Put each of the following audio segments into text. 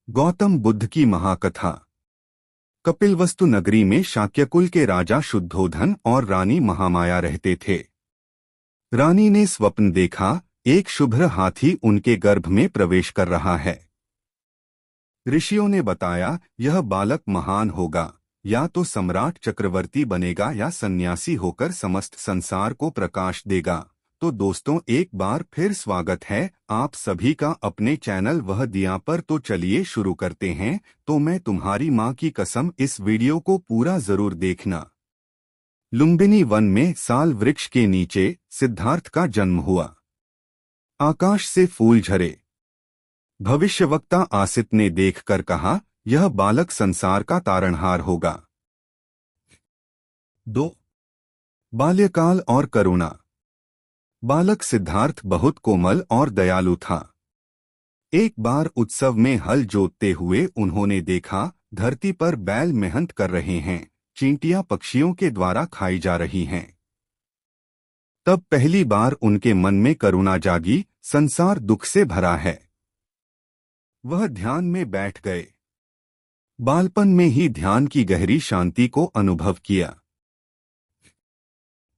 गौतम बुद्ध की महाकथा। कपिलवस्तु नगरी में शाक्यकुल के राजा शुद्धोधन और रानी महामाया रहते थे। रानी ने स्वप्न देखा, एक शुभ्र हाथी उनके गर्भ में प्रवेश कर रहा है। ऋषियों ने बताया, यह बालक महान होगा, या तो सम्राट चक्रवर्ती बनेगा या सन्यासी होकर समस्त संसार को प्रकाश देगा। तो दोस्तों, एक बार फिर स्वागत है आप सभी का अपने चैनल वह दिया पर। तो चलिए शुरू करते हैं। तो मैं तुम्हारी माँ की कसम, इस वीडियो को पूरा जरूर देखना। लुम्बिनी वन में साल वृक्ष के नीचे सिद्धार्थ का जन्म हुआ। आकाश से फूल झरे। भविष्यवक्ता आसित ने देखकर कहा, यह बालक संसार का तारणहार होगा। 2. बाल्यकाल और करुणा। बालक सिद्धार्थ बहुत कोमल और दयालु था। एक बार उत्सव में हल जोतते हुए उन्होंने देखा, धरती पर बैल मेहनत कर रहे हैं, चींटियां पक्षियों के द्वारा खाई जा रही हैं। तब पहली बार उनके मन में करुणा जागी, संसार दुख से भरा है। वह ध्यान में बैठ गए। बालपन में ही ध्यान की गहरी शांति को अनुभव किया।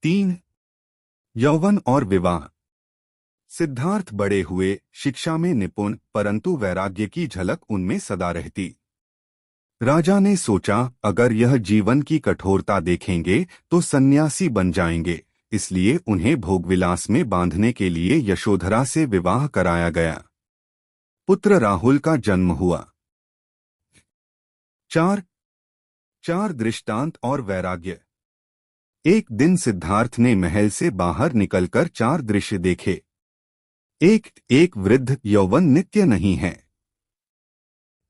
3. यौवन और विवाह। सिद्धार्थ बड़े हुए, शिक्षा में निपुण, परंतु वैराग्य की झलक उनमें सदा रहती। राजा ने सोचा, अगर यह जीवन की कठोरता देखेंगे तो सन्यासी बन जाएंगे, इसलिए उन्हें भोगविलास में बांधने के लिए यशोधरा से विवाह कराया गया। पुत्र राहुल का जन्म हुआ। 4. दृष्टांत और वैराग्य। एक दिन सिद्धार्थ ने महल से बाहर निकलकर 4 दृश्य देखे। एक वृद्ध यौवन नित्य नहीं है।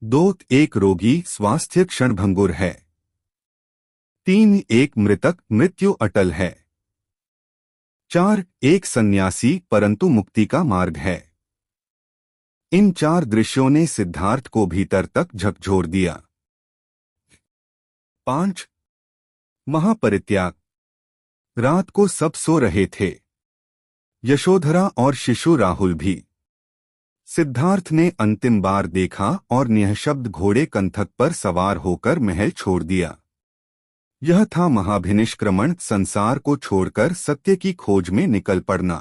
2. एक रोगी स्वास्थ्य क्षणभंगुर है। 3. एक मृतक मृत्यु अटल है। 4. एक सन्यासी परंतु मुक्ति का मार्ग है। इन 4 दृश्यों ने सिद्धार्थ को भीतर तक झकझोर दिया। 5. महापरित्याग। रात को सब सो रहे थे, यशोधरा और शिशु राहुल भी। सिद्धार्थ ने अंतिम बार देखा और निःशब्द घोड़े कंथक पर सवार होकर महल छोड़ दिया। यह था महाभिनिष्क्रमण, संसार को छोड़कर सत्य की खोज में निकल पड़ना।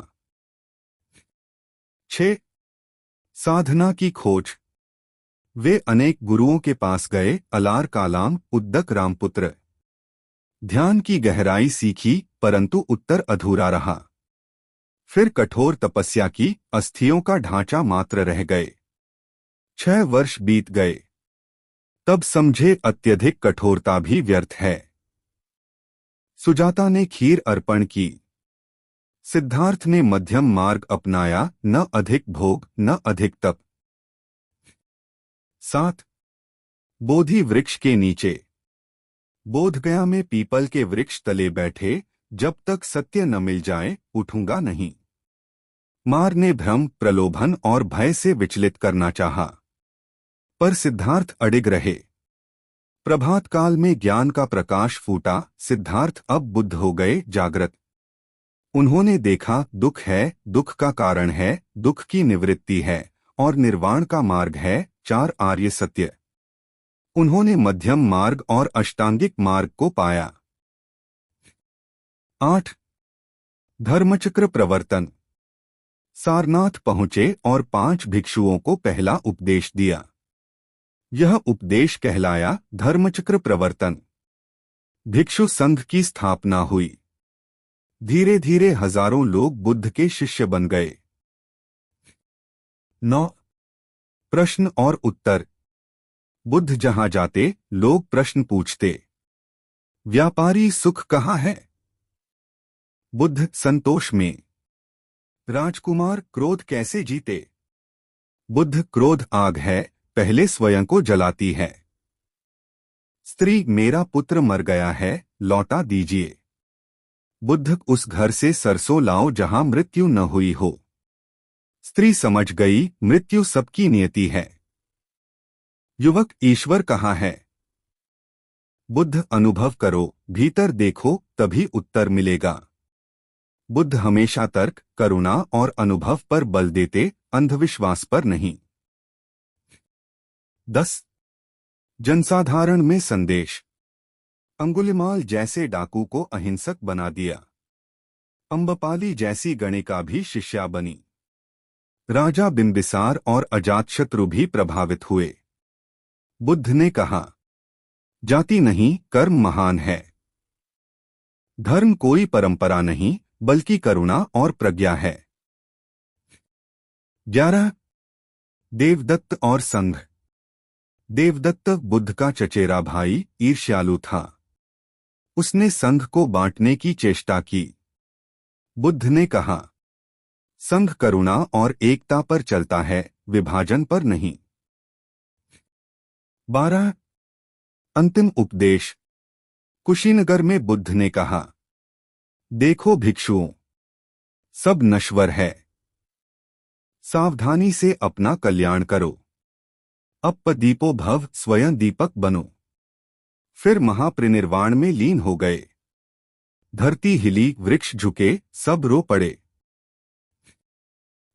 6. साधना की खोज। वे अनेक गुरुओं के पास गए, अलार कालाम, उद्दक रामपुत्र। ध्यान की गहराई सीखी, परंतु उत्तर अधूरा रहा। फिर कठोर तपस्या की, अस्थियों का ढांचा मात्र रह गए। 6 वर्ष बीत गए। तब समझे, अत्यधिक कठोरता भी व्यर्थ है। सुजाता ने खीर अर्पण की। सिद्धार्थ ने मध्यम मार्ग अपनाया, न अधिक भोग न अधिक तप। 7. बोधि वृक्ष के नीचे। बोधगया में पीपल के वृक्ष तले बैठे, जब तक सत्य न मिल जाए उठूंगा नहीं। मार ने भ्रम, प्रलोभन और भय से विचलित करना चाहा, पर सिद्धार्थ अडिग रहे। प्रभात काल में ज्ञान का प्रकाश फूटा। सिद्धार्थ अब बुद्ध हो गए, जागृत। उन्होंने देखा, दुख है, दुख का कारण है, दुख की निवृत्ति है, और निर्वाण का मार्ग है, 4 आर्य सत्य। उन्होंने मध्यम मार्ग और अष्टांगिक मार्ग को पाया। 8. धर्मचक्र प्रवर्तन। सारनाथ पहुंचे और 5 भिक्षुओं को पहला उपदेश दिया। यह उपदेश कहलाया धर्मचक्र प्रवर्तन। भिक्षु संघ की स्थापना हुई। धीरे धीरे हजारों लोग बुद्ध के शिष्य बन गए। 9. प्रश्न और उत्तर। बुद्ध जहां जाते, लोग प्रश्न पूछते। व्यापारी सुख कहाँ है? बुद्ध संतोष में। राजकुमार क्रोध कैसे जीते? बुद्ध क्रोध आग है, पहले स्वयं को जलाती है। स्त्री, मेरा पुत्र मर गया है, लौटा दीजिए। बुद्ध, उस घर से सरसों लाओ जहां मृत्यु न हुई हो। स्त्री समझ गई, मृत्यु सबकी नियति है। युवक, ईश्वर कहाँ है? बुद्ध, अनुभव करो, भीतर देखो, तभी उत्तर मिलेगा। बुद्ध हमेशा तर्क, करुणा और अनुभव पर बल देते, अंधविश्वास पर नहीं। 10 जनसाधारण में संदेश। अंगुलिमाल जैसे डाकू को अहिंसक बना दिया। अम्बपाली जैसी गणिका भी शिष्या बनी। राजा बिंबिसार और अजातशत्रु भी प्रभावित हुए। बुद्ध ने कहा, जाति नहीं, कर्म महान है। धर्म कोई परंपरा नहीं, बल्कि करुणा और प्रज्ञा है। 11 देवदत्त और संघ। देवदत्त बुद्ध का चचेरा भाई ईर्ष्यालु था। उसने संघ को बांटने की चेष्टा की। बुद्ध ने कहा, संघ करुणा और एकता पर चलता है, विभाजन पर नहीं। 12 अंतिम उपदेश। कुशीनगर में बुद्ध ने कहा, देखो भिक्षुओं, सब नश्वर है। सावधानी से अपना कल्याण करो। अपदीपो भव, स्वयं दीपक बनो। फिर महापरिनिर्वाण में लीन हो गए। धरती हिली, वृक्ष झुके, सब रो पड़े।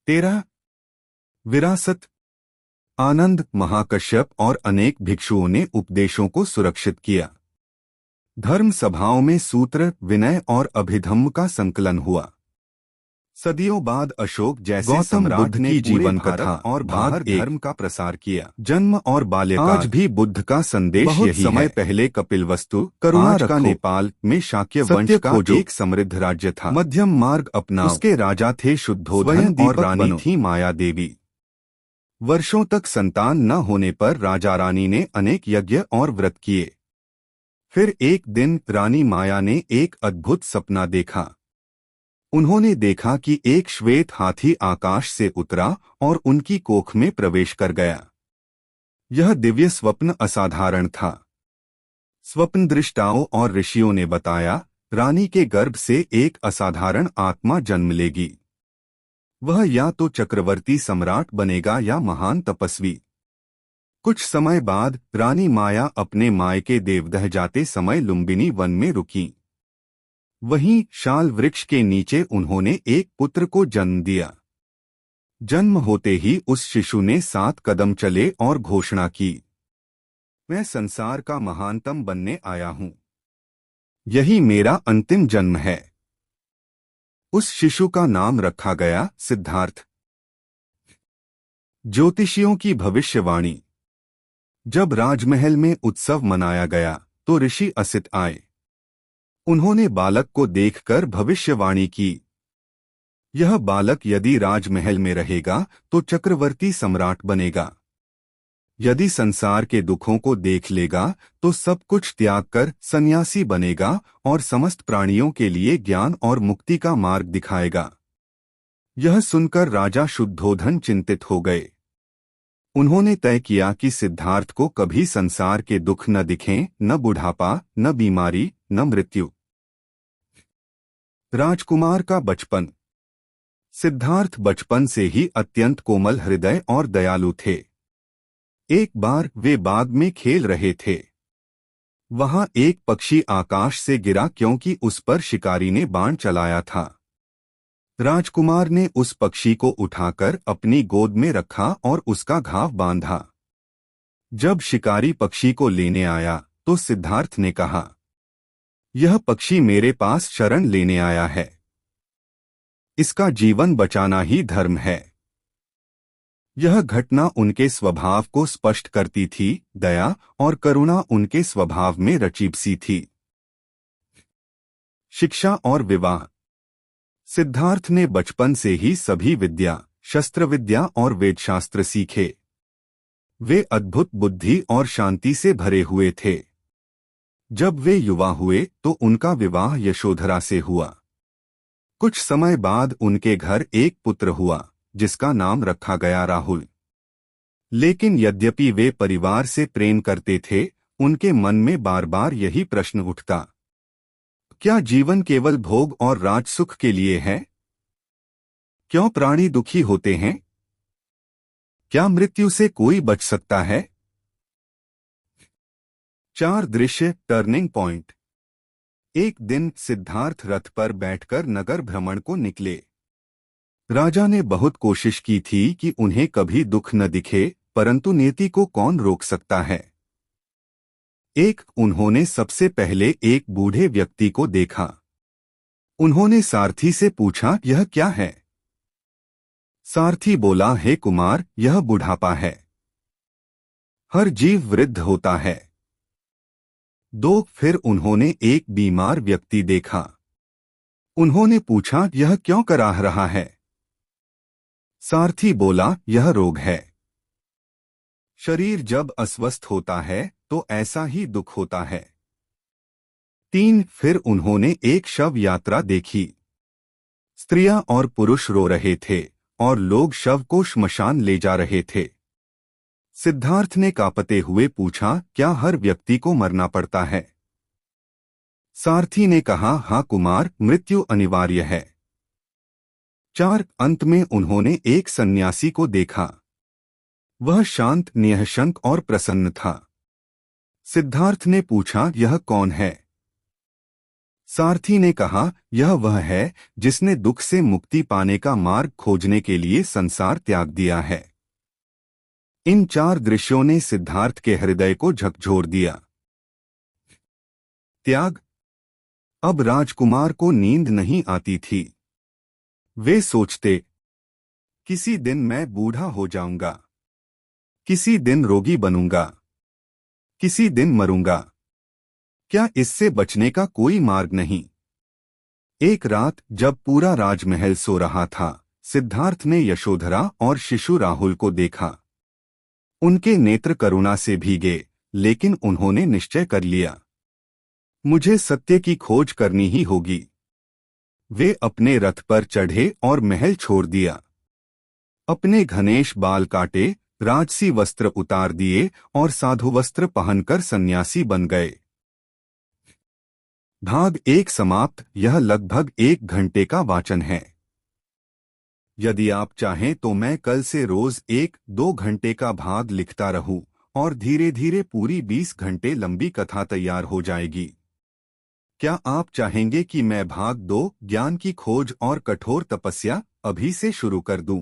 13 विरासत। आनंद, महाकश्यप और अनेक भिक्षुओं ने उपदेशों को सुरक्षित किया। धर्म सभाओं में सूत्र, विनय और अभिधम्म का संकलन हुआ। सदियों बाद अशोक जैसे सम्राट ने जीवन कथा और भाग धर्म का प्रसार किया। जन्म और बाल्यकाल। आज भी बुद्ध का संदेश बहुत यही समय है। पहले कपिलवस्तु, करुणा का नेपाल में शाक्य वंश का एक समृद्ध राज्य था। मध्यम मार्ग अपना। उसके राजा थे शुद्धोधन और रानी थी माया देवी। वर्षों तक संतान न होने पर राजा रानी ने अनेक यज्ञ और व्रत किए। फिर एक दिन रानी माया ने एक अद्भुत सपना देखा। उन्होंने देखा कि एक श्वेत हाथी आकाश से उतरा और उनकी कोख में प्रवेश कर गया। यह दिव्य स्वप्न असाधारण था। स्वप्नदृष्टाओं और ऋषियों ने बताया, रानी के गर्भ से एक असाधारण आत्मा जन्म लेगी। वह या तो चक्रवर्ती सम्राट बनेगा या महान तपस्वी। कुछ समय बाद रानी माया अपने मायके देवदह जाते समय लुम्बिनी वन में रुकी। वहीं शाल वृक्ष के नीचे उन्होंने एक पुत्र को जन्म दिया। जन्म होते ही उस शिशु ने 7 कदम चले और घोषणा की, मैं संसार का महानतम बनने आया हूं। यही मेरा अंतिम जन्म है। उस शिशु का नाम रखा गया सिद्धार्थ। ज्योतिषियों की भविष्यवाणी। जब राजमहल में उत्सव मनाया गया तो ऋषि असित आए। उन्होंने बालक को देखकर भविष्यवाणी की, यह बालक यदि राजमहल में रहेगा तो चक्रवर्ती सम्राट बनेगा। यदि संसार के दुखों को देख लेगा तो सब कुछ त्याग कर सन्यासी बनेगा और समस्त प्राणियों के लिए ज्ञान और मुक्ति का मार्ग दिखाएगा। यह सुनकर राजा शुद्धोधन चिंतित हो गए। उन्होंने तय किया कि सिद्धार्थ को कभी संसार के दुख न दिखें, न बुढ़ापा, न बीमारी, न मृत्यु। राजकुमार का बचपन। सिद्धार्थ बचपन से ही अत्यंत कोमल हृदय और दयालु थे। एक बार वे बाग में खेल रहे थे। वहां एक पक्षी आकाश से गिरा क्योंकि उस पर शिकारी ने बाण चलाया था। राजकुमार ने उस पक्षी को उठाकर अपनी गोद में रखा और उसका घाव बांधा। जब शिकारी पक्षी को लेने आया तो सिद्धार्थ ने कहा, यह पक्षी मेरे पास शरण लेने आया है। इसका जीवन बचाना ही धर्म है। यह घटना उनके स्वभाव को स्पष्ट करती थी। दया और करुणा उनके स्वभाव में रचिबसी थी। शिक्षा और विवाह। सिद्धार्थ ने बचपन से ही सभी विद्या, शस्त्र विद्या और वेदशास्त्र सीखे। वे अद्भुत बुद्धि और शांति से भरे हुए थे। जब वे युवा हुए तो उनका विवाह यशोधरा से हुआ। कुछ समय बाद उनके घर एक पुत्र हुआ जिसका नाम रखा गया राहुल। लेकिन यद्यपि वे परिवार से प्रेम करते थे, उनके मन में बार बार यही प्रश्न उठता, क्या जीवन केवल भोग और राजसुख के लिए है? क्यों प्राणी दुखी होते हैं? क्या मृत्यु से कोई बच सकता है? 4 दृश्य टर्निंग पॉइंट। एक दिन सिद्धार्थ रथ पर बैठकर नगर भ्रमण को निकले। राजा ने बहुत कोशिश की थी कि उन्हें कभी दुख न दिखे, परंतु नियति को कौन रोक सकता है। उन्होंने सबसे पहले एक बूढ़े व्यक्ति को देखा। उन्होंने सारथी से पूछा, यह क्या है? सारथी बोला, हे कुमार, यह बुढ़ापा है। हर जीव वृद्ध होता है। फिर उन्होंने एक बीमार व्यक्ति देखा। उन्होंने पूछा, यह क्यों कराह रहा है? सारथी बोला, यह रोग है। शरीर जब अस्वस्थ होता है तो ऐसा ही दुख होता है। फिर उन्होंने एक शव यात्रा देखी। स्त्रियां और पुरुष रो रहे थे और लोग शव को श्मशान ले जा रहे थे। सिद्धार्थ ने कांपते हुए पूछा, क्या हर व्यक्ति को मरना पड़ता है? सारथी ने कहा, हाँ कुमार, मृत्यु अनिवार्य है। अंत में उन्होंने एक सन्यासी को देखा। वह शांत, निःशंक और प्रसन्न था। सिद्धार्थ ने पूछा, यह कौन है? सारथी ने कहा, यह वह है जिसने दुख से मुक्ति पाने का मार्ग खोजने के लिए संसार त्याग दिया है। इन 4 दृश्यों ने सिद्धार्थ के हृदय को झकझोर दिया। त्याग। अब राजकुमार को नींद नहीं आती थी। वे सोचते, किसी दिन मैं बूढ़ा हो जाऊंगा, किसी दिन रोगी बनूंगा, किसी दिन मरूंगा। क्या इससे बचने का कोई मार्ग नहीं? एक रात जब पूरा राजमहल सो रहा था, सिद्धार्थ ने यशोधरा और शिशु राहुल को देखा। उनके नेत्र करुणा से भीगे, लेकिन उन्होंने निश्चय कर लिया, मुझे सत्य की खोज करनी ही होगी। वे अपने रथ पर चढ़े और महल छोड़ दिया। अपने घनेश बाल काटे, राजसी वस्त्र उतार दिए और साधु वस्त्र पहनकर सन्यासी बन गए। भाग 1 समाप्त। यह लगभग 1 घंटे का वाचन है। यदि आप चाहें तो मैं कल से रोज 1-2 घंटे का भाग लिखता रहूं और धीरे धीरे पूरी 20 घंटे लंबी कथा तैयार हो जाएगी। क्या आप चाहेंगे कि मैं भाग 2 ज्ञान की खोज और कठोर तपस्या अभी से शुरू कर दूं?